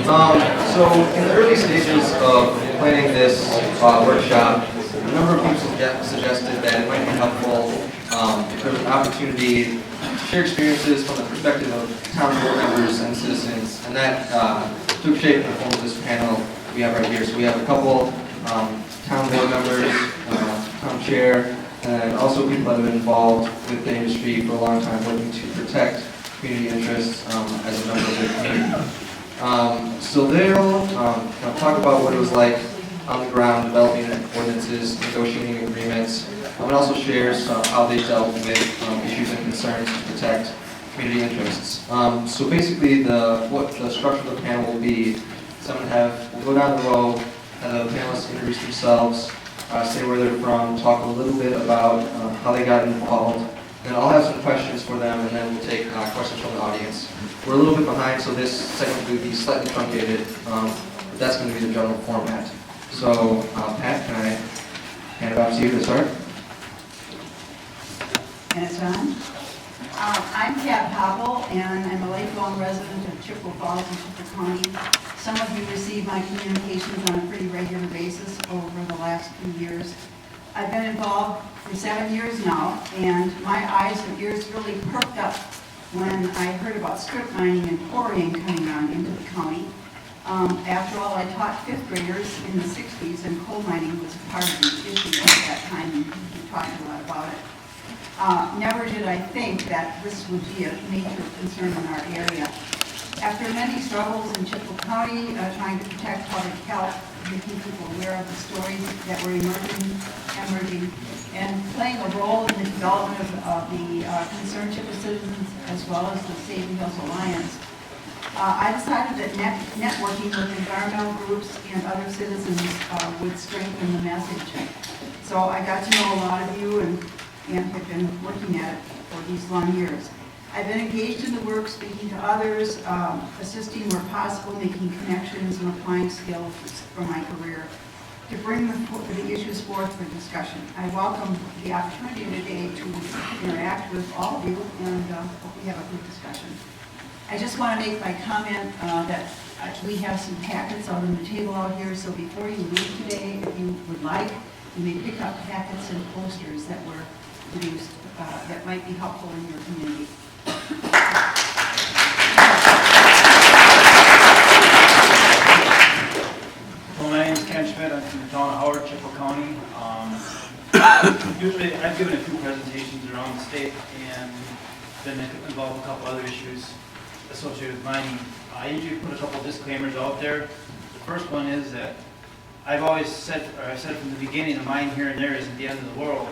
So in the early stages of planning this workshop, a number of people suggested that it might be helpful if there was an opportunity to share experiences from the perspective of town board members and citizens, and that took shape in the form of this panel we have right here. So we have a couple town board members, town chair, and also people that have been involved with the industry for a long time, working to protect community interests as a member of the community. So they'll talk about what it was like on the ground, developing ordinances, negotiating agreements, and also share how they dealt with issues and concerns to protect community interests. So basically, what the structure of the panel will be, we'll go down the row, and the panelists introduce themselves, say where they're from, talk a little bit about how they got involved. Then I'll have some questions for them, and then we'll take questions from the audience. We're a little bit behind, so this segment will be slightly truncated, but that's going to be the general format. So, Pat, can I hand it off to you to start? And it's on. I'm Pat Hopple, and I'm a lifelong resident of Chippewa Falls in Chippewa County. Some of you receive my communications on a pretty regular basis over the last few years. I've been involved for 7 years now, and my eyes and ears really perked up when I heard about strip mining and quarrying coming on into the county. After all, I taught 5th graders in the 60s, and coal mining was a part of the issue at that time, and we talked a lot about it. Never did I think that this would be a major concern in our area. After many struggles in Chippewa County, trying to protect public health, making people aware of the stories that were emerging, and playing a role in the development of the Concerned Chippewa Citizens as well as the Saving Hills Alliance, I decided that networking with environmental groups and other citizens would strengthen the message. So I got to know a lot of you and have been working at it for these long years. I've been engaged in the work, speaking to others, assisting where possible, making connections and applying skills from my career to bring the issues forth for discussion. I welcome the opportunity today to interact with all of you and hope we have a good discussion. I just want to make my comment that we have some packets out on the table out here, so before you leave today, if you would like, you may pick up packets and posters that were produced that might be helpful in your community. Well, my name is Ken Schmidt. I'm from the town of Howard, Chippewa County. Usually, I've given a few presentations around the state and been involved in a couple other issues associated with mining. I usually put a couple disclaimers out there. The first one is that I've always said, or I've said from the beginning, the mine here and there isn't the end of the world.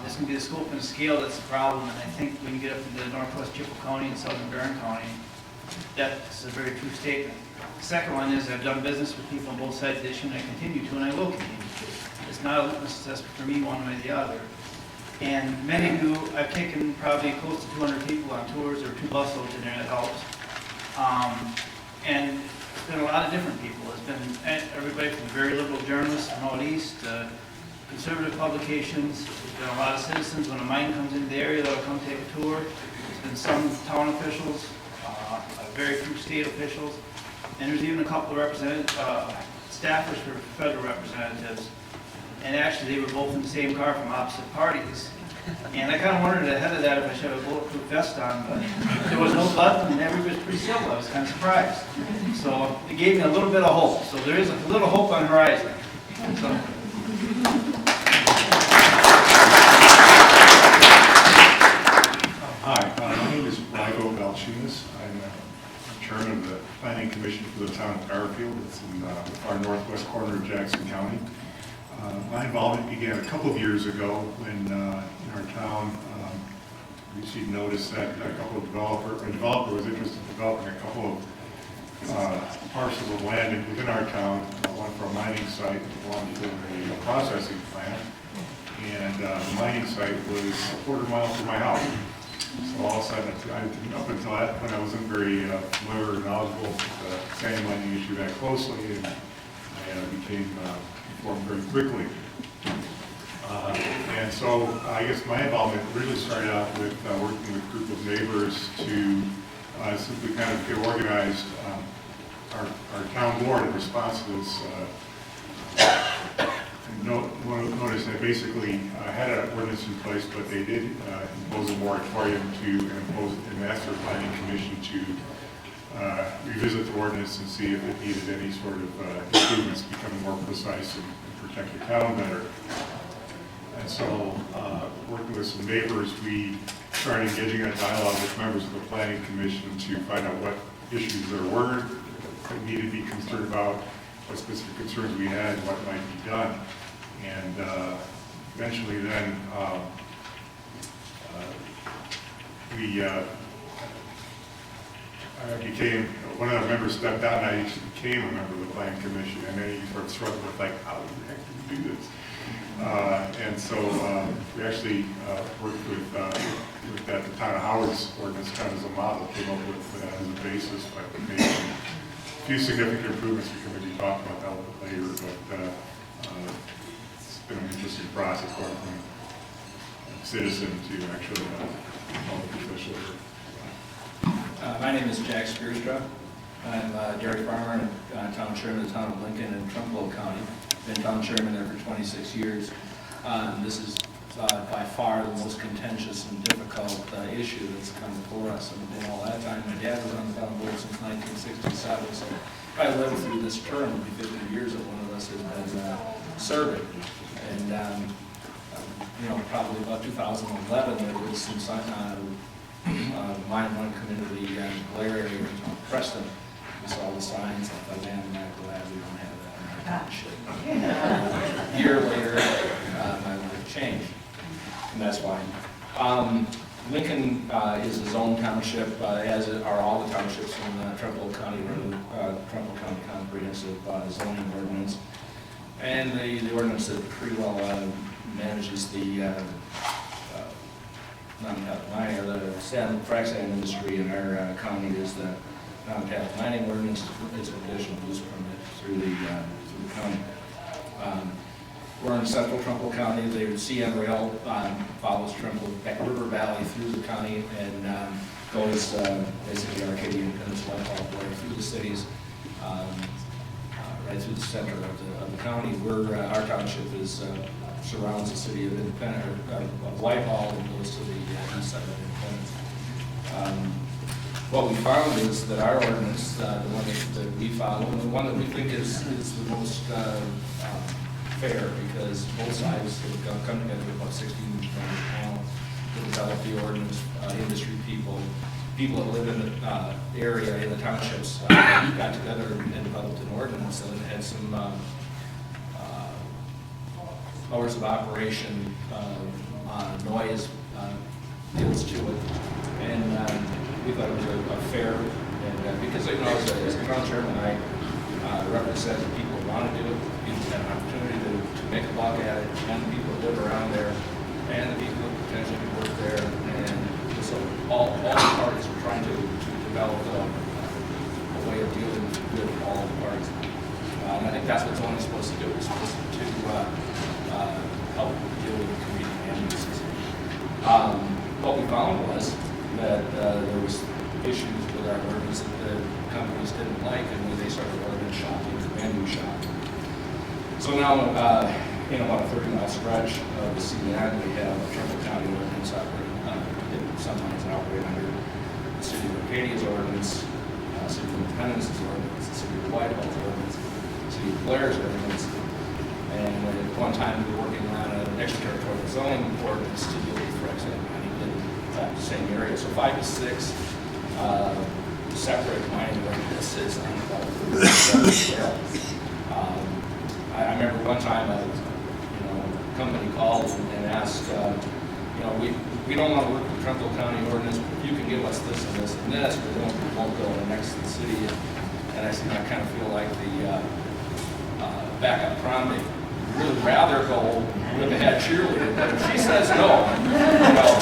It's going to be the scope and scale that's the problem, and I think when you get up into northwest Chippewa County and southern Barron County, that's a very true statement. The second one is I've done business with people on both sides of the issue, and I continue to, and I will continue to. It's not a litmus test for me one way or the other. And many of you, I've taken probably close to 200 people on tours, or 2 bus loads in there that helps. And it's been a lot of different people. It's been everybody from very liberal journalists from out east, conservative publications. There's been a lot of citizens. When a mine comes into the area, they'll come take a tour. There's been some town officials, very few state officials, and there's even a couple of staffers for federal representatives. And actually, they were both in the same car from opposite parties. And I kind of wondered ahead of that if I should have a bulletproof vest on, but there was no button, and everybody was pretty civil. I was kind of surprised. So it gave me a little bit of hope. So there is a little hope on the horizon. So, Hi, my name is Rigo Balchinas. I'm chairman of the Planning Commission for the town of Garfield. It's in the far northwest corner of Jackson County. My involvement began a couple of years ago when in our town we received notice that a developer was interested in developing a couple of parcels of land within our town, one for a mining site and one for a processing plant. And the mining site was a quarter-mile from my house. So all of a sudden, up until that point, I wasn't very familiar or knowledgeable with the sand mining issue that closely, and I became informed very quickly. And so I guess my involvement really started out with working with a group of neighbors to simply kind of get organized our town board, in response to this, notice that basically had an ordinance in place, but they did impose a moratorium to impose and ask their planning commission to revisit the ordinance and see if it needed any sort of improvements, becoming more precise and protect the town better. And so, working with some neighbors, we started engaging in a dialogue with members of the planning commission to find out what issues there were that needed to be concerned about, what specific concerns we had, and what might be done. And eventually then, I became, one of the members stepped out, and I actually became a member of the planning commission, and then you sort of struggled with, like, how the heck do we do this? And so we actually worked with that, the town of Howard's ordinance kind of as a model, came up with that as a basis, but we made a few significant improvements we can maybe talk about that a little later, but it's been an interesting process going from citizen to actually public official. My name is Jack Spearstra. I'm a dairy farmer and town chairman of the town of Lincoln in Trumbull County. Been town chairman there for 26 years. This is by far the most contentious and difficult issue that's come before us. And in all that time, my dad was on the town board since 1967, so I lived through this term. It'll be 50 years that one of us has been serving. And you know, probably about 2011, there was some mine one come into the Blair area in Preston. We saw the signs. I thought, man, I'm not glad we don't have that in our township. A year later, my life changed, and that's fine. Lincoln is a zone township, as are all the townships in Trumbull County Comprehensive Zoning Ordinance. And the ordinance that pretty well manages the frac sand industry in our county is the non-tap mining ordinance. It's a conditional use permit through the county. We're in central Trumbull County. The CN Rail follows Trumbull River Valley through the county and goes basically Arcadian Peninsula all the way through the cities, right through the center of the county. Our township is surrounds the city of Independence, of Whitehall, and goes to the east side of Independence. What we found is that our ordinance, the one that we follow, and the one that we think is the most fair, because both sides have come together with about 16 members panel to develop the ordinance. Industry people that live in the area, in the townships, got together and developed an ordinance that had some hours of operation, noise deals to it, and we thought it was a fair, and because, you know, as a town chairman, I represent the people who want to do it, people who have an opportunity to make a buck at it, and the people who live around there, and the people who potentially can work there, and so all the parties are trying to develop a way of dealing with all the parties. And I think that's what zoning is supposed to do. It's supposed to help deal with community ambulances. What we found was that there was issues with our ordinance that the companies didn't like, and when they started ordinance shopping, the venue shop. So now, in about a 30-mile stretch of the CN, we have a Trumbull County ordinance operating, sometimes operate under the City of Arcadia's ordinance, City of Independence's ordinance, the City of Whitehall's ordinance, the City of Blair's ordinance. And at one time, we were working on an extraterritorial zoning ordinance to deal with Frac sand mining in the same area. So 5 to 6 separate mining ordinances on about 37 I remember one time a company called and asked, we don't want to work with the Trumbull County ordinance, but if you can give us this and this and this, we won't go next to the city. And I said, I kind of feel like the backup prom, they really rather go with the head cheerleader, but if she says no,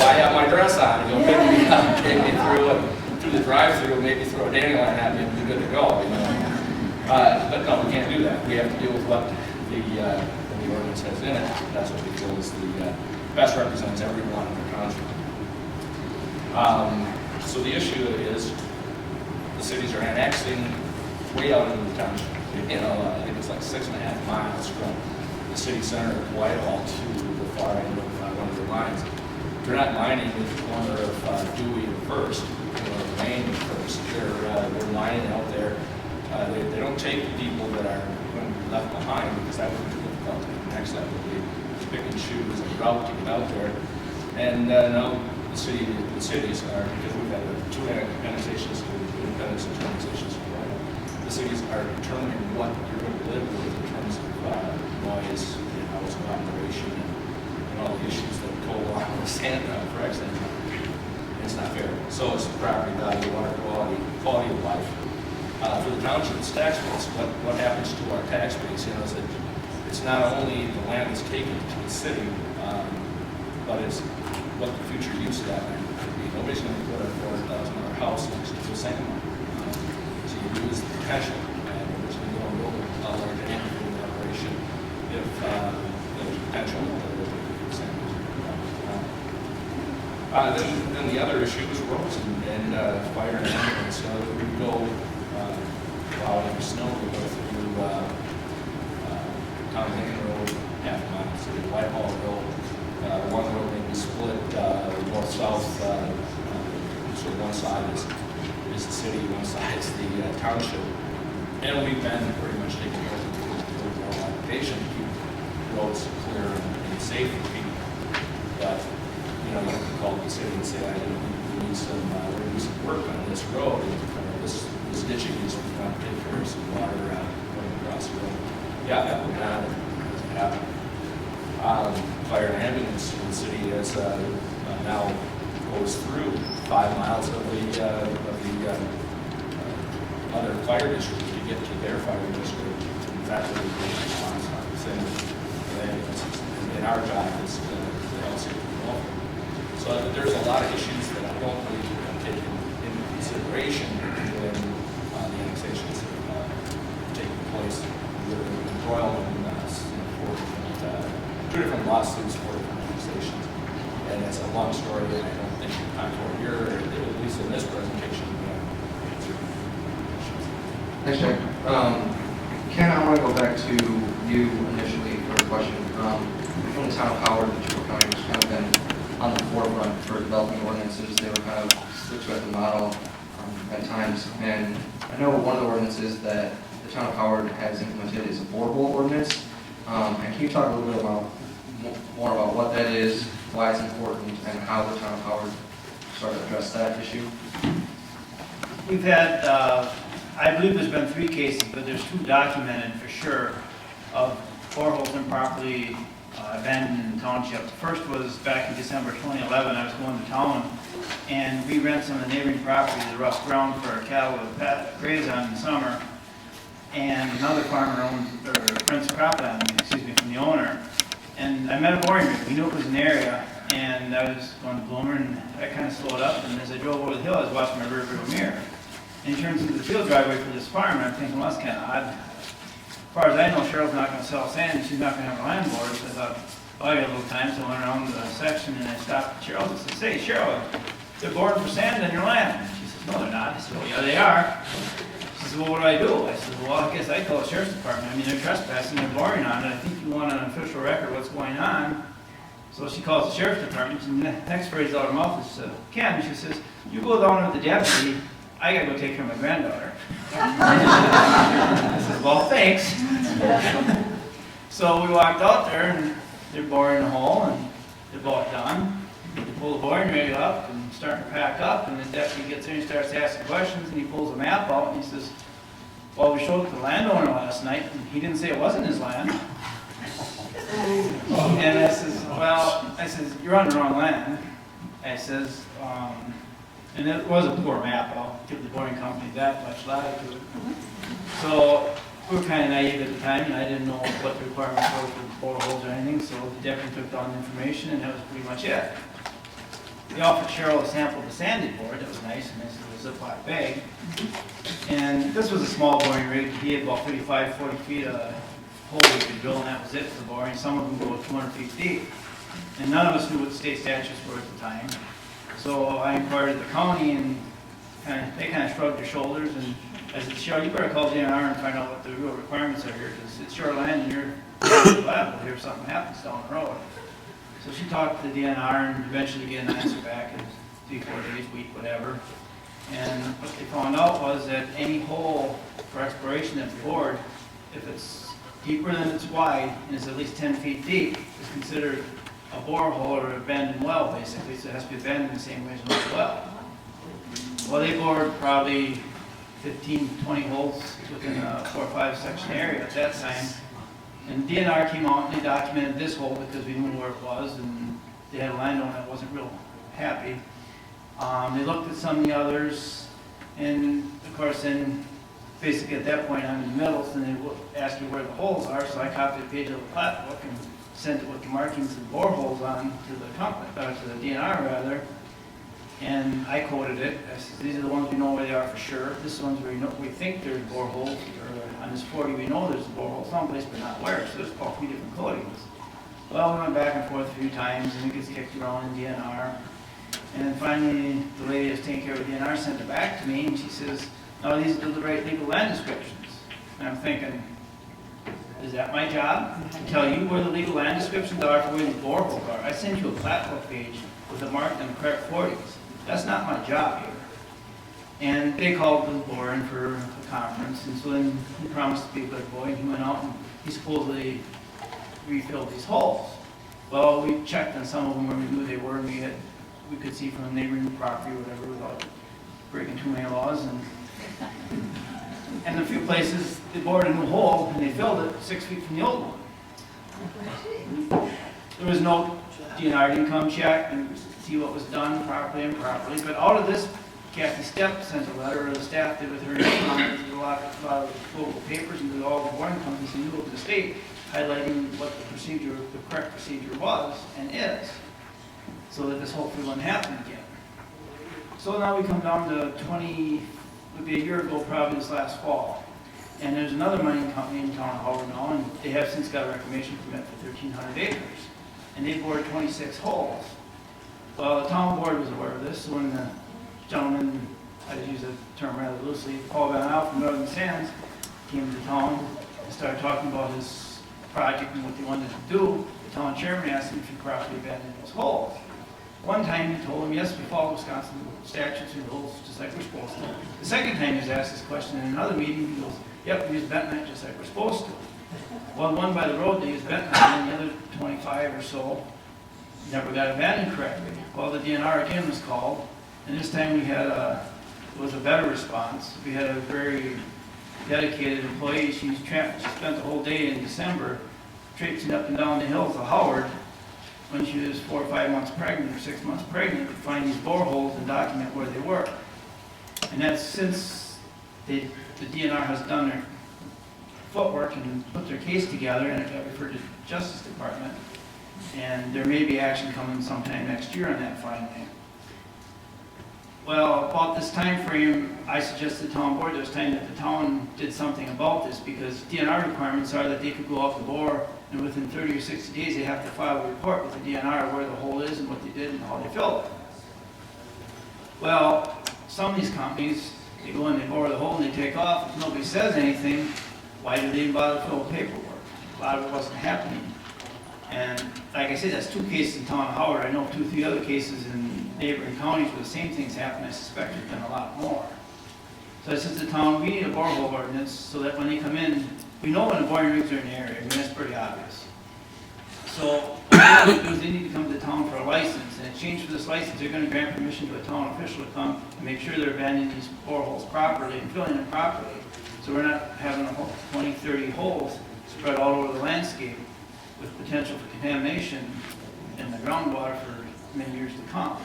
I have my dress on, maybe take me through the drive-through, maybe throw a dandelion at me and be good to go, But no, we can't do that. We have to deal with what the ordinance has in it. That's what we feel is the best represents everyone in the country. So the issue is the cities are annexing way out into the township. You know, I think it's like 6.5 miles from the city center of Whitehall to the far end of one of their lines. They're not mining at the corner of Dewey and First, or Main and First. They're mining out there. They don't take the people that are going to be left behind, because that would be difficult. The next step would be to pick and choose a route to get out there. And now the cities are, because we've had two annexations, independence and annexations, the cities are determining what you're going to live with in terms of noise and housing operation and all the issues that go along with Frac sand. It's not fair. So it's property value, water quality of life. For the township, it's tax base. What happens to our tax base? You know, is that it's not only the land that's taken to the city, but it's what the future use of that land could be. Nobody's going to put a $400,000 house next to a sand mine. So you lose the potential, and nobody's going to go and build a large animal operation if there's potential that there's a sand mine. Then the other issue is roads and fire and ambulance. So we go plowing or snow, we go through Tom Lincoln Road, half a mile, so Whitehall Road. One road may be split north-south, so one side is the city, one side is the township. And we've been pretty much taking care of the overall application to keep roads clear and safe for people. But, you know, you can call the city and say, we need some work on this road, and this ditching is going to take care of some water going across the road. Yeah, that will happen. It doesn't happen. Fire and ambulance in the city has now goes through 5 miles of the other fire district to get to their fire district. In fact, the response on the same ambulances. And our job is to help safety involved. So there's a lot of issues that I don't believe are going to take into consideration when the annexations are taking place. We're embroiled in two different lawsuits for different annexations. And it's a long story, and I don't think the time for here, at least in this presentation, we have answered questions. Thanks, Jack. Ken, I want to go back to you initially for a question. From the town of Howard, the Chippewa County has kind of been on the forefront for developing ordinances. They were kind of switched with the model at times. And I know one of the ordinances that the town of Howard has implemented is a borehole ordinance. And can you talk a little bit more about what that is, why it's important, and how the town of Howard sort of addressed that issue? We've had, I believe there's been 3 cases, but there's 2 documented for sure of boreholes improperly abandoned in the township. The first was back in December 2011. I was going to town, and we rent some of the neighboring property, the rough ground for our cattle to graze on in the summer. And another farmer rents cropland, from the owner. And I met a boring rig. We knew it was an area, and I was going to Bloomer, and I kind of slowed up. And as I drove over the hill, I was watching my rearview mirror. And he turns into the field driveway for this farm, and I'm thinking, well, that's kind of odd. As far as I know, Cheryl's not going to sell sand, and she's not going to have a landlord. So I thought, well, I got a little time, so I went around the section, and I stopped Cheryl and said, "Hey, Cheryl, they're boring for sand on your land." And she says, "No, they're not." I said, "Well, yeah, they are." She said, "Well, what do I do?" I said, "Well, I guess I'd call the sheriff's department. I mean, they're trespassing, they're boring on it. I think you want an official record of what's going on." So she calls the sheriff's department, and the next phrase out of her mouth is, "Ken," she says, "you go down with the deputy. I gotta go take care of my granddaughter." I said, "Well, thanks." So we walked out there, and they're boring a hole, and they're both done. They pull the boring rig up and starting to pack up, and the deputy gets in and starts asking questions, and he pulls a map out, and he says, "Well, we showed it to the landowner last night, and he didn't say it wasn't his land." And I says, "Well," I says, "you're on the wrong land." I says, and it was a poor map. I'll give the boring company that much latitude. So we were kind of naive at the time, and I didn't know what the requirements were for boreholes or anything, so the deputy took down the information, and that was pretty much it. They offered Cheryl a sample of the sanding board. That was nice, and I said, "It was a Ziploc bag." And this was a small boring rig. He had about 35, 40 feet of hole we could drill, and that was it for the boring. Some of them go 200 feet deep. And none of us knew what the state statutes were at the time. So I inquired at the county, and they kind of shrugged their shoulders, and I said, Cheryl, you better call DNR and find out what the real requirements are here, because it's your land and you're liable here if something happens down the road. So she talked to the DNR and eventually get an answer back in 3-4 days, week, whatever. And what they found out was that any hole for exploration that's bored, if it's deeper than it's wide and is at least 10 feet deep, is considered a borehole or an abandoned well, basically. So it has to be abandoned the same way as an old well. Well, they bored probably 15, 20 holes within a 4 or 5 section area at that time. And DNR came out and they documented this hole because we knew where it was, and they had a landowner that wasn't real happy. They looked at some of the others, and of course then basically at that point I'm in the middle, so they would ask me where the holes are, so I copied a page of the plat book and sent it with the markings and boreholes on to the company, to the DNR rather. And I quoted it. I said, these are the ones we know where they are for sure. This is the ones where we think there's boreholes, or on this 40 we know there's a borehole someplace but not where. So there's about 3 different coatings. Well, we went back and forth a few times and it gets kicked around in DNR. And then finally the lady that's taking care of DNR sent it back to me and she says, no, these are the right legal land descriptions. And I'm thinking, is that my job? To tell you where the legal land descriptions are for where the boreholes are? I sent you a plat book page with the marked and correct 40s. That's not my job here. And they called the board in for a conference, and so then he promised to be a good boy, and he went out and he supposedly refilled these holes. Well, we checked on some of them where we knew they were, and we could see from the neighboring property or whatever without breaking too many laws. And a few places, they bored a new hole, and they filled it 6 feet from the old one. There was no DNR income check and see what was done properly and improperly. But out of this, Kathy Stepp sent a letter, or the staff did with her name on it, to a lot of local papers and to all the boring companies in the state, highlighting what the procedure, the correct procedure was and is, so that this hopefully wouldn't happen again. So now we come down to would be a year ago, probably this last fall. And there's another mining company in town, Howard now, and they have since got a reclamation permit for 1,300 acres. And they bored 26 holes. Well, the town board was aware of this, so when the gentleman, I use the term rather loosely, Paul Van Al from Northern Sands, came to town and started talking about his project and what they wanted to do, the town chairman asked him if he properly abandoned those holes. One time he told him, yes, we follow Wisconsin statutes and rules just like we're supposed to. The second time he was asked this question in another meeting, he goes, yep, we use bentonite just like we're supposed to. Well, the one by the road, they used bentonite, and the other 25 or so never got abandoned correctly. Well, the DNR again was called, and this time we had it was a better response. We had a very dedicated employee. She spent the whole day in December traipsing up and down the hills of Howard when she was 4 or 5 months pregnant or 6 months pregnant to find these boreholes and document where they were. And that's since the DNR has done their footwork and put their case together, and it got referred to the Justice Department. And there may be action coming sometime next year on that finally. Well, about this time frame, I suggested to the town board there was time that the town did something about this, because DNR requirements are that they could go off the bore and within 30 or 60 days they have to file a report with the DNR where the hole is and what they did and how they filled it. Well, some of these companies, they go in, they bore the hole and they take off. If nobody says anything, why do they even bother to fill the paperwork? A lot of it wasn't happening. And like I said, that's 2 cases in town of Howard. I know 2 or 3 other cases in neighboring counties where the same things happen. I suspect there's been a lot more. So I said to the town, we need a borehole ordinance so that when they come in, we know when the boring rigs are in the area. I mean, that's pretty obvious. So what they have to do is they need to come to the town for a license. And in exchange for this license, they're going to grant permission to a town official to come and make sure they're abandoning these boreholes properly and filling them properly. So we're not having 20, 30 holes spread all over the landscape with potential for contamination in the groundwater for many years to come.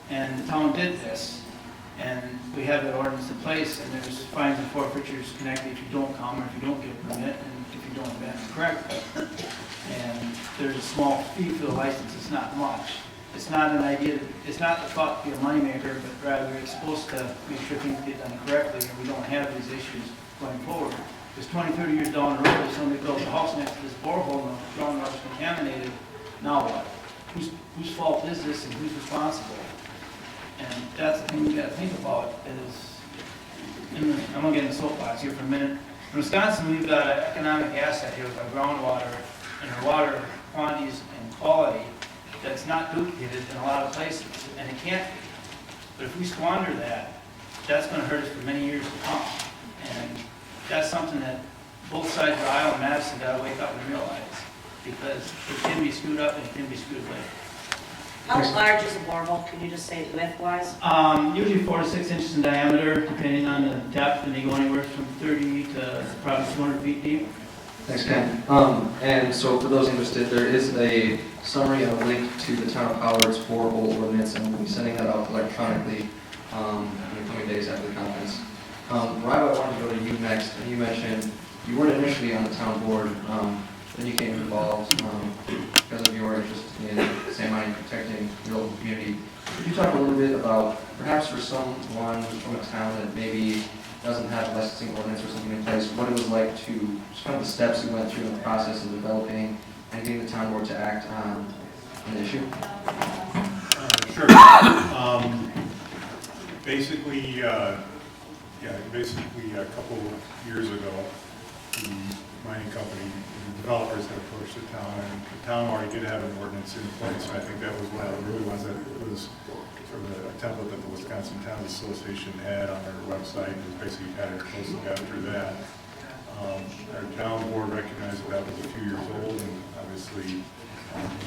And the town did this, and we have that ordinance in place, and there's fines and forfeitures connected if you don't come or if you don't get a permit and if you don't abandon correctly. And there's a small fee for the license. It's not much. It's not an idea, it's not the thought to be a moneymaker, but rather it's supposed to make sure things get done correctly and we don't have these issues going forward. Because 20, 30 years down the road, if somebody builds a house next to this borehole and the groundwater is contaminated, now what? Whose fault is this and who's responsible? And that's the thing we got to think about is I'm gonna get in the soapbox here for a minute. In Wisconsin, we've got an economic asset here with our groundwater and our water quantities and quality that's not duplicated in a lot of places, and it can't be. But if we squander that, that's gonna hurt us for many years to come. And that's something that both sides of the aisle and Madison gotta wake up and realize, because it can be screwed up and it can be screwed later. How large is a borehole? Can you just say width-wise? Usually 4 to 6 inches in diameter, depending on the depth, and they go anywhere from 30 to probably 200 feet deep. Thanks, Ken. And so for those interested, there is a summary and a link to the town of Howard's borehole ordinance, and we'll be sending that out electronically in the coming days after the conference. Rob, I wanted to go to you next, and you mentioned you weren't initially on the town board, then you came involved because of your interest in sand mining, protecting your local community. Could you talk a little bit about, perhaps for someone from a town that maybe doesn't have a licensing ordinance or something in place, what it was like to, just kind of the steps you went through in the process of developing and getting the town board to act on an issue? Sure. Basically, a couple of years ago, the mining company, the developers had approached the town, and the town already did have an ordinance in place. And I think that was one of the early ones that was sort of a template that the Wisconsin Towns Association had on their website. It was basically added closely after that. Our town board recognized that was a few years old, and obviously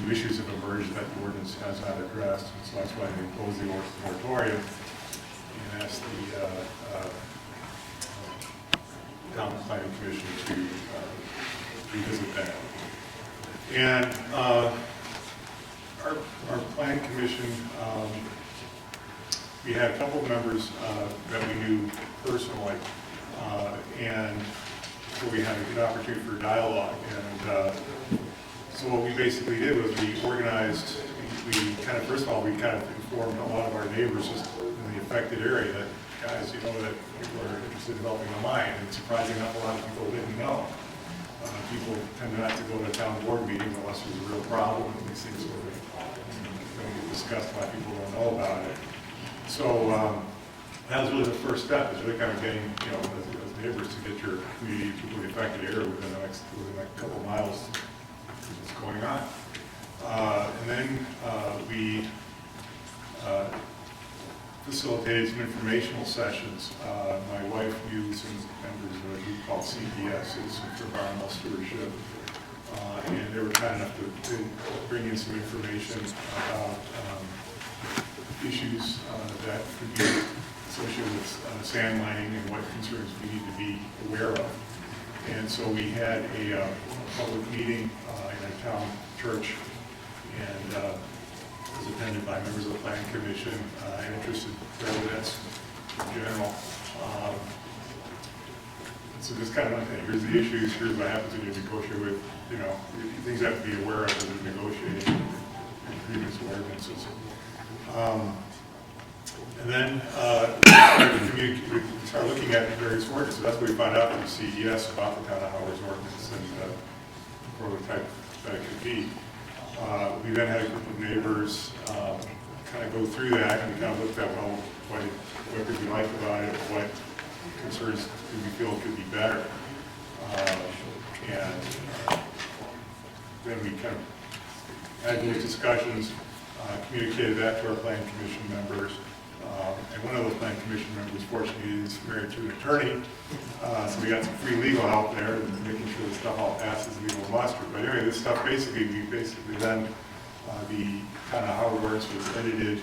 new issues have emerged that the ordinance has not addressed, and so that's why they closed the moratorium and asked the town planning commission to revisit that. And our planning commission, we had a couple of members that we knew personally, and so we had a good opportunity for dialogue. And so what we basically did was we organized, first of all, we kind of informed a lot of our neighbors just in the affected area that, guys, you know that people are interested in developing a mine, and surprising enough, a lot of people didn't know. People tend not to go to a town board meeting unless there's a real problem, and these things sort of don't get discussed, why people don't know about it. So that was really the first step, is really kind of getting, as neighbors to get your community, people in the affected area within the next couple of miles of what's going on. And then we facilitated some informational sessions. My wife knew some members of a group called CPS, Citizens for Environmental Stewardship, and they were kind enough to bring in some information about issues that could be associated with sand mining and what concerns we need to be aware of. And so we had a public meeting in a town church, and was attended by members of the planning commission and interested residents in general. So this kind of one thing, here's the issues, here's what happens when you negotiate with, things you have to be aware of as you're negotiating agreements or ordinances. And then we started looking at various ordinances. That's what we found out from the CES about the town of Howard's ordinance and the prototype that it could be. We then had a group of neighbors kind of go through that, and we kind of looked at, well, what did we like about it, what concerns did we feel could be better. And then we kind of had those discussions, communicated that to our planning commission members. And one of those planning commission members, fortunately, is married to an attorney, so we got some free legal help there, and making sure the stuff all passes legal muster. But anyway, this stuff we basically then, the kind of Howard ordinance was edited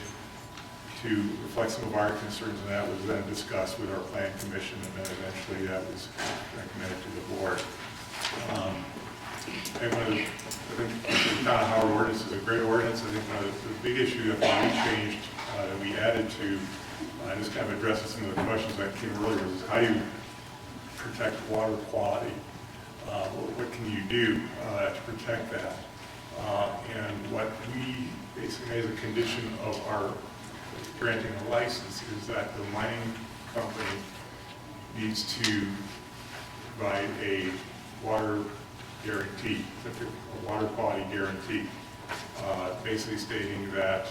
to reflect some of our concerns, and that was then discussed with our planning commission, and then eventually that was recommended to the board. And I think the town of Howard ordinance is a great ordinance. I think one of the big issue that we changed, that we added to, and this kind of addresses some of the questions that came earlier, is how do you protect water quality? What can you do to protect that? And what we basically, as a condition of our granting a license, is that the mining company needs to provide a water guarantee, a water quality guarantee, basically stating that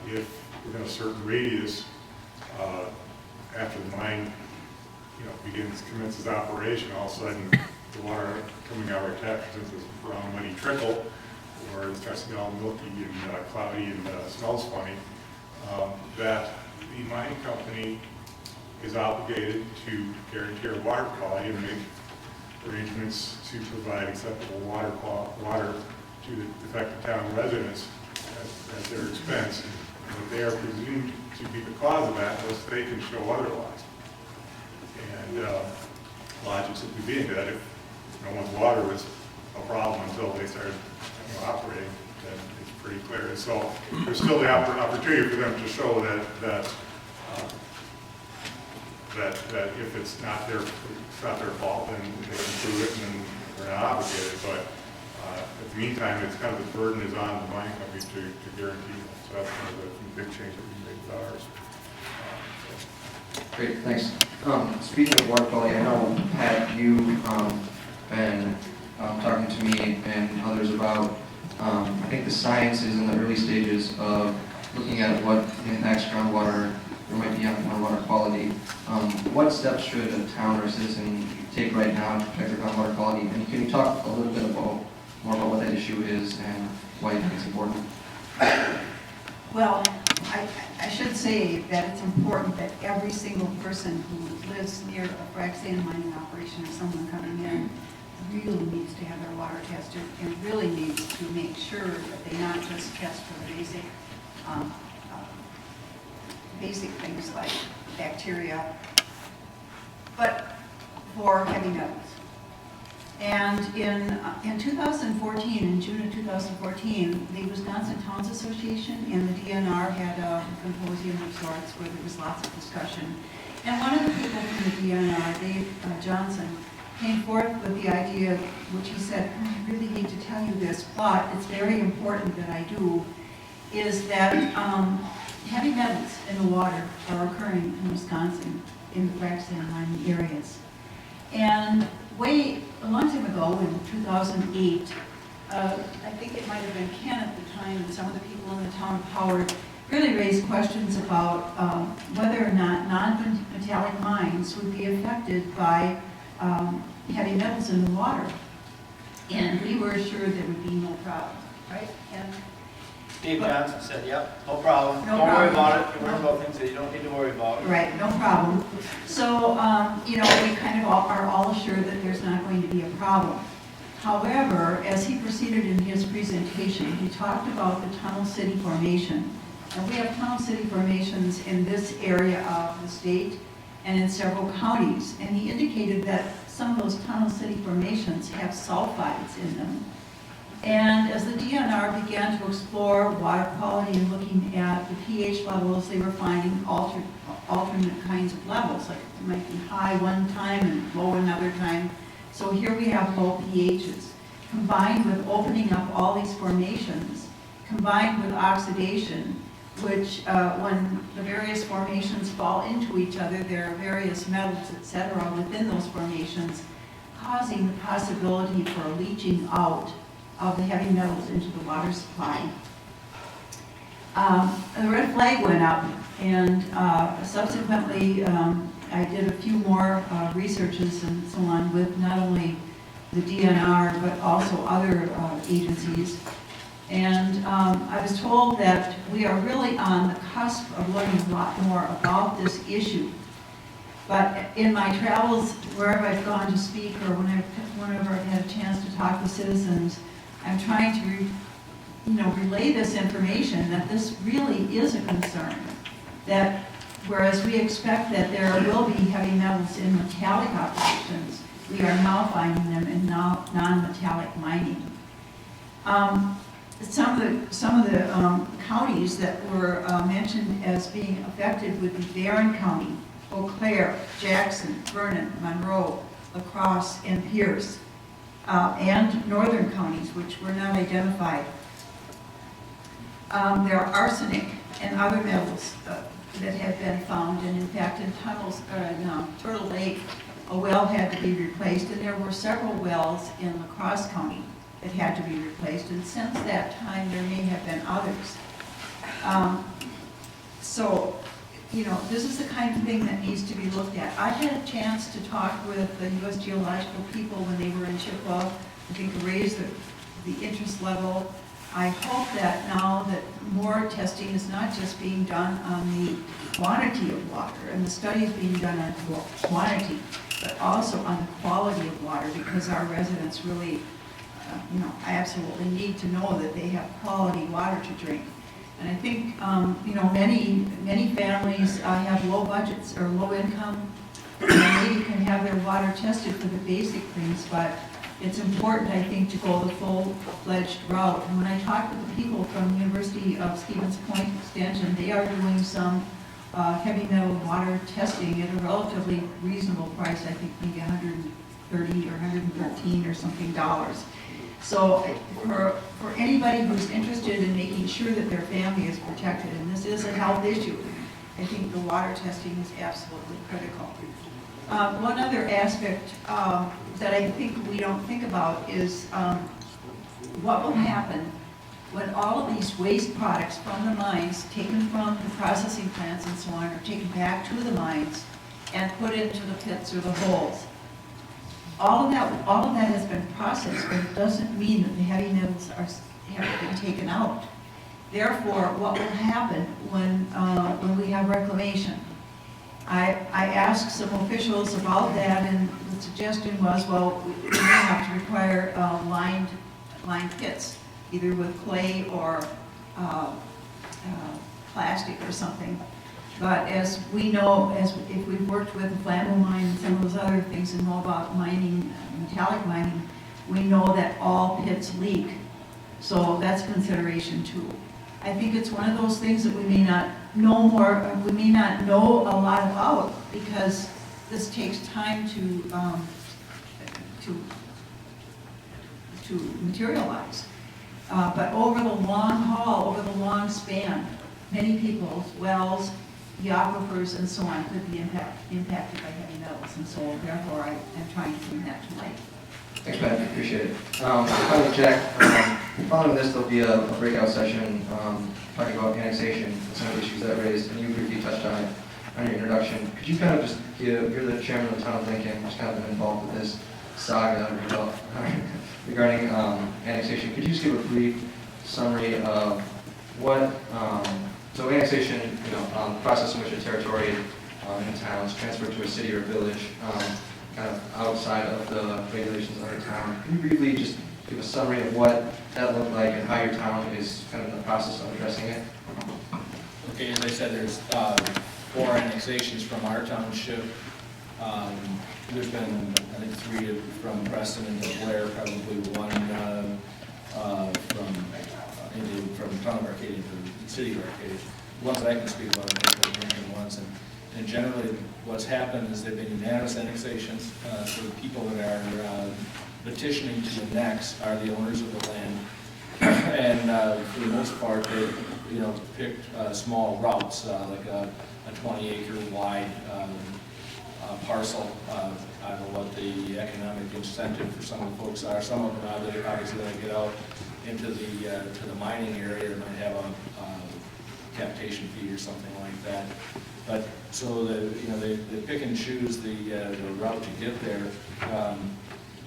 if within a certain radius after the mine commences operation, all of a sudden the water coming out of our tap is this brown muddy trickle, or it starts to get all milky and cloudy and smells funny, that the mining company is obligated to guarantee our water quality and make arrangements to provide acceptable water to the affected town residents at their expense. And that they are presumed to be the cause of that unless they can show otherwise. And logic simply being that if no one's water was a problem until they started operating, then it's pretty clear. And so there's still the opportunity for them to show that if it's not their fault, then they can prove it and they're not obligated. But in the meantime, it's kind of the burden is on the mining company to guarantee that. So that's kind of the big change that we made with ours. Great, thanks. Speaking of water quality, I know, Pat, you've been talking to me and others about, I think the science is in the early stages of looking at what impacts groundwater there might be on water quality. What steps should a town or a citizen take right now to protect their groundwater quality? And can you talk a little bit more about what that issue is and why you think it's important? Well, I should say that it's important that every single person who lives near a frac sand mining operation or someone coming in really needs to have their water tested and really needs to make sure that they not just test for the basic things like bacteria, but for heavy metals. And in 2014, in June of 2014, the Wisconsin Towns Association and the DNR had a symposium of sorts where there was lots of discussion. And one of the people from the DNR, Dave Johnson, came forth with the idea, which he said, I really need to tell you this, but it's very important that I do, is that heavy metals in the water are occurring in Wisconsin in the frac sand mining areas. And a long time ago, in 2008, I think it might have been Ken at the time, and some of the people in the town of Howard really raised questions about whether or not non-metallic mines would be affected by heavy metals in the water. And we were assured there would be no problem, right? And Dave Johnson said, yep, no problem. No Don't worry problem. about it. Don't worry about things that you don't need to worry about. right, no problem. So, we kind of are all assured that there's not going to be a problem. However, as he proceeded in his presentation, he talked about the Tunnel City Formation. And we have Tunnel City formations in this area of the state and in several counties. And he indicated that some of those Tunnel City formations have sulfides in them. And as the DNR began to explore water quality and looking at the pH levels, they were finding alternate kinds of levels, like it might be high one time and low another time. So here we have low pHs, combined with opening up all these formations, combined with oxidation, which when the various formations fall into each other, there are various metals, etc., within those formations, causing the possibility for leaching out of the heavy metals into the water supply. The red flag went up, and subsequently I did a few more researches and so on with not only the DNR but also other agencies. And I was told that we are really on the cusp of learning a lot more about this issue. But in my travels, wherever I've gone to speak or whenever I've had a chance to talk with citizens, I'm trying to relay this information that this really is a concern. That whereas we expect that there will be heavy metals in metallic operations, we are now finding them in non-metallic mining. Some of the counties that were mentioned as being affected would be Barron County, Eau Claire, Jackson, Vernon, Monroe, La Crosse, and Pierce. And northern counties, which were not identified. There are arsenic and other metals that have been found, and in fact in Turtle Lake, a well had to be replaced, and there were several wells in La Crosse County that had to be replaced, and since that time there may have been others. So you know, this is the kind of thing that needs to be looked at. I've had a chance to talk with the U.S. Geological people when they were in Chippewa. I think raised the interest level. I hope that now that more testing is not just being done on the quantity of water, and the study is being done on quantity, but also on the quality of water, because our residents really, you know, absolutely need to know that they have quality water to drink. And I think, you know, many families have low budgets or low income, and maybe can have their water tested for the basic things, but it's important, I think, to go the full-fledged route. And when I talk with the people from the University of Stevens Point Extension, they are doing some heavy metal water testing at a relatively reasonable price, I think maybe $130 or $113 or something dollars. So for anybody who's interested in making sure that their family is protected, and this is a health issue, I think the water testing is absolutely critical. One other aspect that I think we don't think about is what will happen when all of these waste products from the mines, taken from the processing plants and so on, are taken back to the mines and put into the pits or the holes. All of that has been processed, but it doesn't mean that the heavy metals have been taken out. Therefore, what will happen when we have reclamation? I asked some officials about that, and the suggestion was, well, we may have to require lined pits, either with clay or plastic or something. But as we know, if we've worked with the Flambeau mine and some of those other things and know about mining, metallic mining, we know that all pits leak. So that's consideration too. I think it's one of those things that we may not know a lot about, because this takes time to materialize. But over the long haul, over the long span, many people's wells, the aquifers, and so on could be impacted by heavy metals, and so therefore I am trying to bring that to light. Thanks, Pat, appreciate it. Finally, Jack, following this, there'll be a breakout session talking about annexation and some of the issues that raised, and you briefly touched on it on your introduction. Could you kind of just give, you're the chairman of the town of Lincoln, just kind of been involved with this saga regarding annexation. Could you just give a brief summary of what, so annexation, you know, the process in which a territory in a town is transferred to a city or village, kind of outside of the regulations of our town. Can you briefly just give a summary of what that looked like and how your town is kind of in the process of addressing it? Okay, as I said, there's 4 annexations from our township. There's been, I think, 3 from Preston and Blair, probably 1 from town of Arcadia to the city of Arcadia. The ones that I can speak about are the Lincoln ones. And generally, what's happened is they've been unanimous annexations. So the people that are petitioning to annex are the owners of the land. And for the most part, they, you know, picked small routes, like a 20-acre wide parcel. I don't know what the economic incentive for some of the folks are. Some of them obviously going to get out into the mining area, or might have a capitation fee or something like that. But so they pick and choose the route to get there.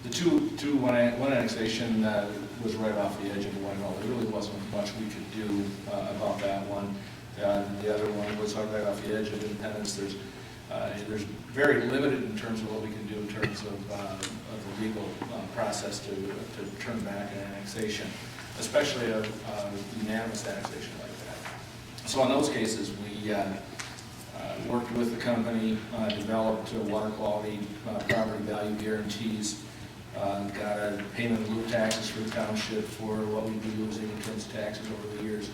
The one annexation was right off the edge of the one hole. There really wasn't much we could do about that one. The other one was right off the edge of Independence. There's very limited in terms of what we can do in terms of the legal process to turn back an annexation, especially a unanimous annexation like that. So in those cases, we worked with the company, developed water quality property value guarantees, got a payment in lieu taxes for the township for what we'd be losing in terms of taxes over the years.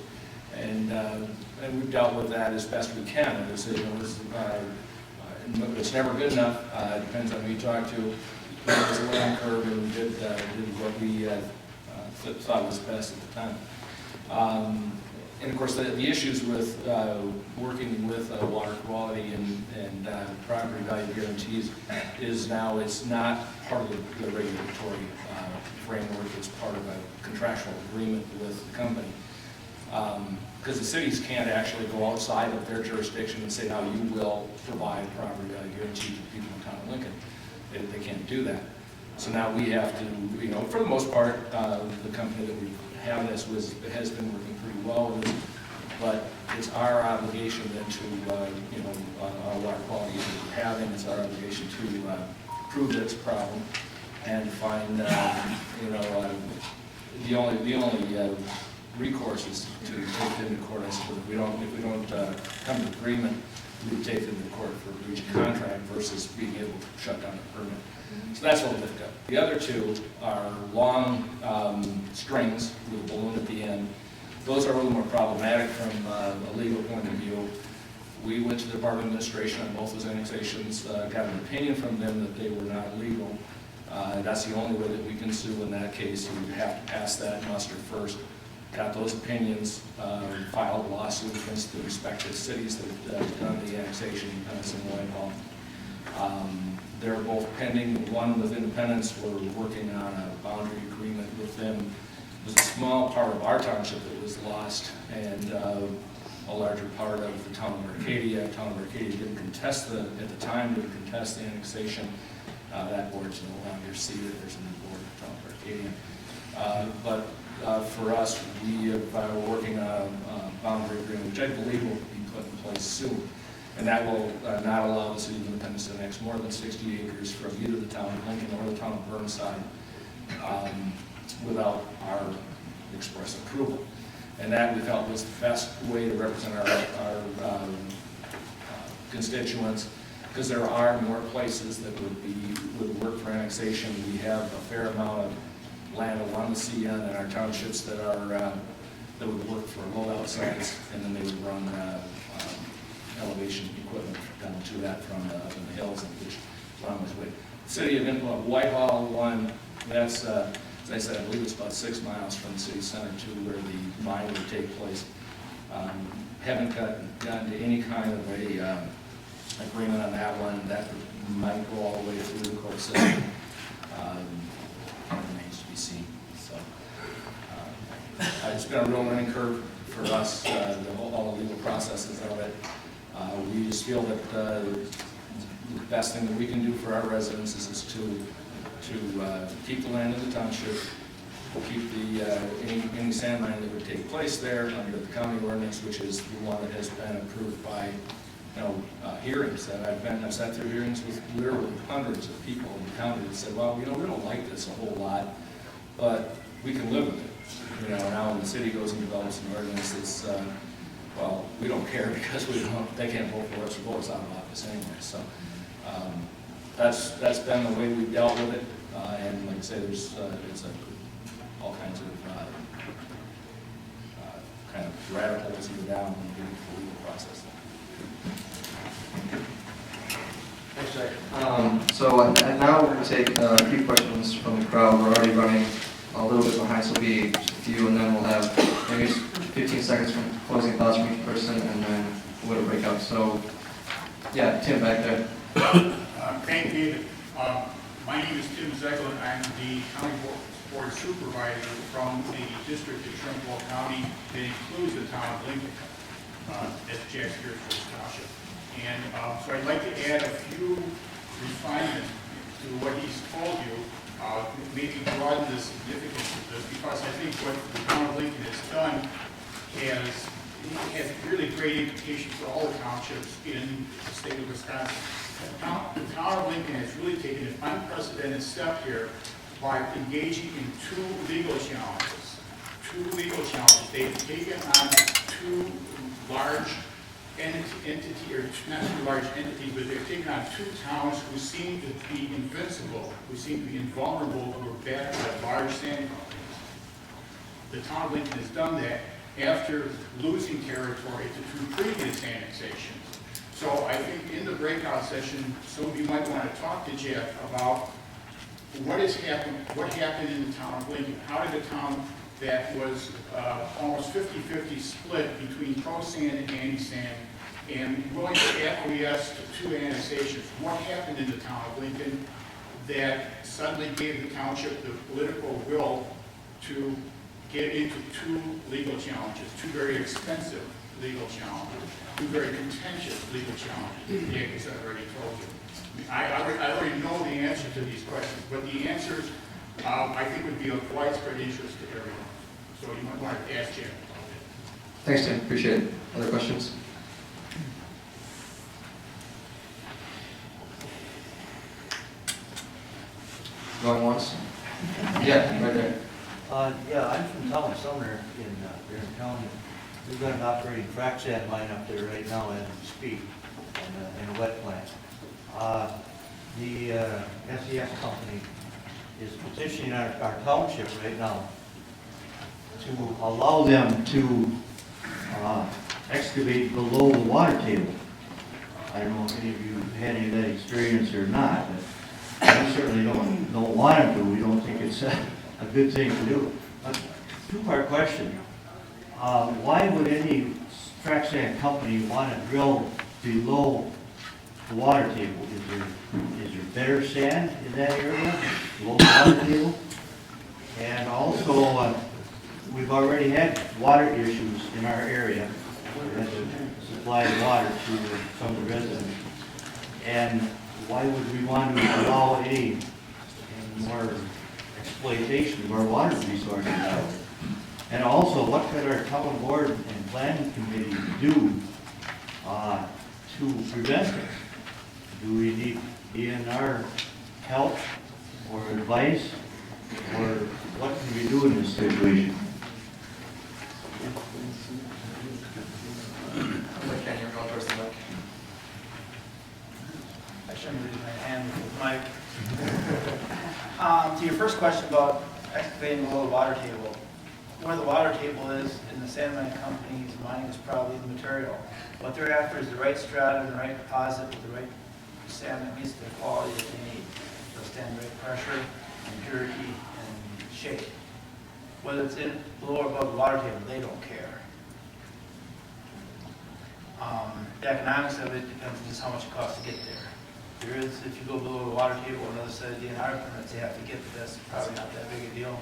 And we've dealt with that as best we can. And it's never good enough. It depends on who you talk to. It was a learning curve, and we did what we thought was best at the time. And of course, the issues with working with water quality and property value guarantees is now it's not part of the regulatory framework. It's part of a contractual agreement with the company. because the cities can't actually go outside of their jurisdiction and say, now you will provide property guarantee to the people in town of Lincoln. They can't do that. So now we have to, for the most part, the company that we have this has been working pretty well with, but it's our obligation then to, on water quality issues we're having, it's our obligation to prove that it's a problem and find, the only recourse is to take them to court. I suppose if we don't come to agreement, we would take them to court for breach of contract versus being able to shut down the permit. So that's what we've got. The other two are long strings with a balloon at the end. Those are a little more problematic from a legal point of view. We went to the Department of Administration on both those annexations, got an opinion from them that they were not legal. That's the only way that we can sue in that case. We have to pass that muster first. Got those opinions, filed a lawsuit against the respective cities that have done the annexation, Independence and Whitehall. They're both pending. One with Independence, we're working on a boundary agreement with them. It was a small part of our township that was lost, and a larger part of the town of Arcadia. Town of Arcadia didn't contest at the time, didn't contest the annexation. That board's no longer seated. There's a new board in town of Arcadia. But for us, we're working on a boundary agreement, which I believe will be put in place soon. And that will not allow the city of Independence to annex more than 60 acres from either the town of Lincoln or the town of Burnside without our express approval. And that we felt was the best way to represent our constituents, because there are more places that would work for annexation. We have a fair amount of land along the CN in our townships that would work for loadout sites, and then they would run elevation equipment down to that from up in the hills, which is on its way. The city of Whitehall one, that's as I said, I believe it's about 6 miles from the city center to where the mine would take place. Haven't gotten to any kind of a agreement on that one. That might go all the way through the court system. Remains to be seen. So it's been a real learning curve for us, all the legal processes of it. We just feel that the best thing that we can do for our residents is to keep the land in the township, keep the any sand mine that would take place there under the county ordinance, which is the one that has been approved by hearings. That I've sat through hearings with literally hundreds of people in the county that said, well, we don't like this a whole lot, but we can live with it. Now when the city goes and develops an ordinance, it's well, we don't care because they can't vote for us or vote us out of office anyway. So that's been the way we've dealt with it. And like I say, there's all kinds of kind of radicals either down when you get into the legal process. Thanks, Jack. So now we're going to take a few questions from the crowd. We're already running a little bit behind, so it'll be just a few, and then we'll have maybe 15 seconds from closing thoughts from each person, and then we'll break up. So, yeah, Tim back there. Thank you, David. My name is Tim Zeglin. I'm the county board supervisor from the district of Trimble County that includes the town of Lincoln. That's Jack Spears' township. And so I'd like to add a few refinements to what he's told you, maybe broaden the significance of this, because I think what the town of Lincoln has done has really great implications for all the townships in the state of Wisconsin. The town of Lincoln has really taken an unprecedented step here by engaging in two legal challenges. They've taken on two large entity, or not two large entities, but they've taken on two towns who seem to be invincible, who seem to be invulnerable to a battle of large sand companies. The town of Lincoln has done that after losing territory to two previous annexations. So I think in the breakout session, some of you might want to talk to Jeff about what happened in the town of Lincoln. How did a town that was almost 50-50 split between pro-sand and anti-sand and willing to acquiesce to two annexations, what happened in the town of Lincoln that suddenly gave the township the political will to get into two legal challenges, two very expensive legal challenges, two very contentious legal challenges, yeah, because I've already told you. I already know the answer to these questions, but the answers, I think would be of widespread interest to everyone. So you might want to ask Jim. Thanks, Tim, appreciate it. Other questions? Going once? Yeah, right there. Yeah, I'm from town, Sumner in Barron County. We've got an operating frac sand mine up there right now as we speak, in a wet plant. The SES company is petitioning our township right now to allow them to excavate below the water table. I don't know if any of you had any of that experience or not, but we certainly don't want them to. We don't think it's a good thing to do. A two-part question. Why would any frac sand company want to drill below the water table? Is there better sand in that area, below the water table? And also, we've already had water issues in our area. We had to supply water to some of the residents. And why would we want to allow any more exploitation of our water resources? And also, what could our town board and planning committee do to prevent this? Do we need DNR help or advice, or what can we do in this situation? Ken, you're going towards the mic. I shouldn't raise my hand with Mike. To your first question about excavating below the water table, where the water table is in the sand mine company's mind is probably the material. What they're after is the right strata and the right deposit with the right sand that meets the quality that they need. They'll stand the right pressure and purity and shape. Whether it's in below or above the water table, they don't care. The economics of it depends on just how much it costs to get there. There is, if you go below the water table, another set of DNR permits you have to get, but that's probably not that big a deal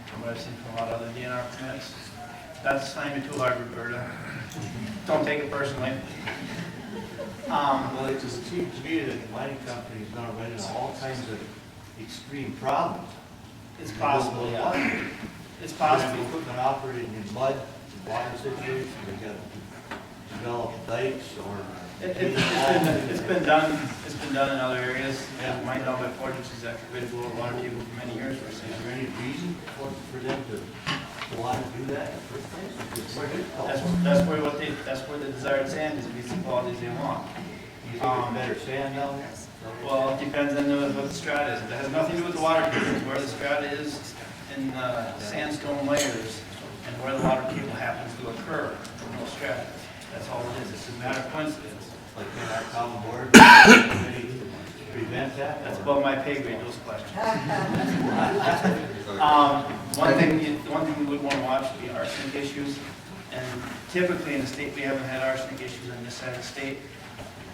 from what I've seen from a lot of other DNR permits. That's not even too hard, Roberta. Don't take it personally. Well, it just seems to me that the mining company is going to run into all kinds of extreme problems. It's possible, yeah. It's possible. Equipment operating in mud, water situations, they got to develop dikes or. It's been done in other areas. Yeah, might know by Portage is excavated below the water table for many years. Is there any reason for them to want to do that in the first place? It's quite difficult. That's where the desired sand is, it meets the qualities they want. You think it's better sand down there? Well, it depends on what the strata is. It has nothing to do with the water table. It's where the strata is in sandstone layers and where the water table happens to occur. No strata. That's all it is. It's a matter of coincidence. Like in our common board, prevent that? That's above my pay grade, those questions. One thing we would want to watch would be arsenic issues. And typically in the state, we haven't had arsenic issues on this side of the state.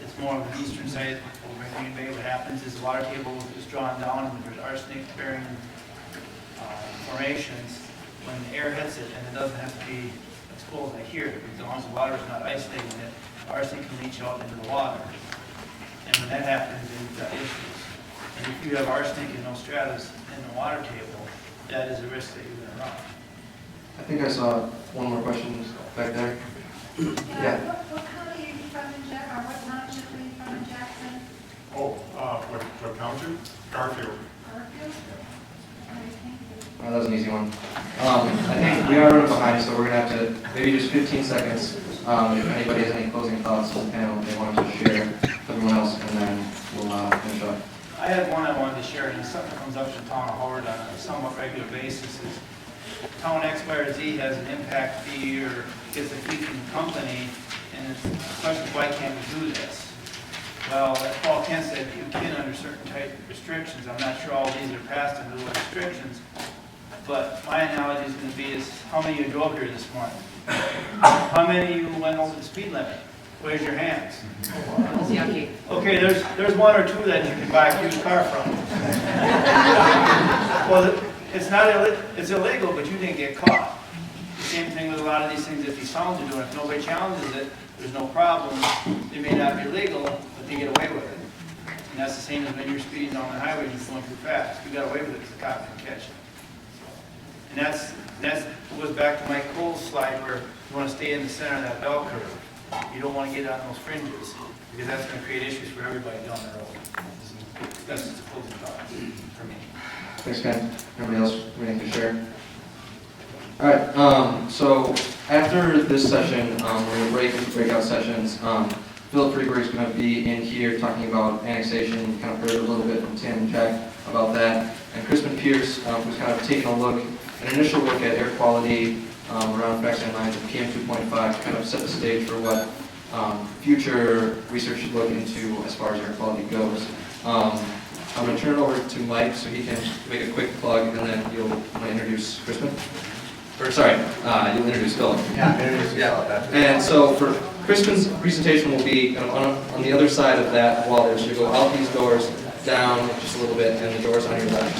It's more on the eastern side over in Green Bay. What happens is the water table is drawn down and there's arsenic-bearing formations. When the air hits it, and it doesn't have to be exposed like here, as long as the water is not isolating it, arsenic can leach out into the water. And when that happens, then you've got issues. And if you have arsenic and no stratas in the water table, that is a risk that you're going to run. I think I saw one more question back there. Yeah. What county are you from in Jackson, or what township are you from in Jackson? What township? Garfield. Garfield? That was an easy one. I think we are running behind, so we're going to have to, maybe just 15 seconds. If anybody has any closing thoughts on the panel they want to share with everyone else, and then we'll finish up. I had one I wanted to share, and it's something that comes up in Town of Howard on a somewhat regular basis. Is Town X, Y, or Z has an impact fee or gets a fee from the company, and the question is, why can't we do this? Well, as Paul Kent said, you can under certain type of restrictions. I'm not sure all these are passed under the restrictions, but my analogy is going to be is, how many of you drove here this morning? How many of you went over the speed limit? Raise your hands. Okay, there's one or two that you can buy a used car from. Well, it's not, it's illegal, but you didn't get caught. The same thing with a lot of these things that these towns are doing. If nobody challenges it, there's no problem. It may not be legal, but they get away with it. And that's the same as when you're speeding down the highway and you're going too fast. You got away with it because the cop didn't catch you. And that goes back to Mike Cole's slide where you want to stay in the center of that bell curve. You don't want to get on those fringes because that's going to create issues for everybody down the road. That's just a closing thought for me. Thanks, Ken. Anybody else waiting to share? All right, so after this session, we're going to break into breakout sessions. Philip Freeberg is going to be in here talking about annexation. You kind of heard a little bit from Tim and Jack about that. And Crispin Pierce, who's kind of taking a look, an initial look at air quality around fraction lines of PM 2.5 to kind of set the stage for what future research should look into as far as air quality goes. I'm going to turn it over to Mike so he can make a quick plug, and then you'll introduce Crispin. Or sorry, you'll introduce Philip. Yeah. And so for Crispin's presentation will be kind of on the other side of that wall there. So you go out these doors, down just a little bit, and the doors on your left.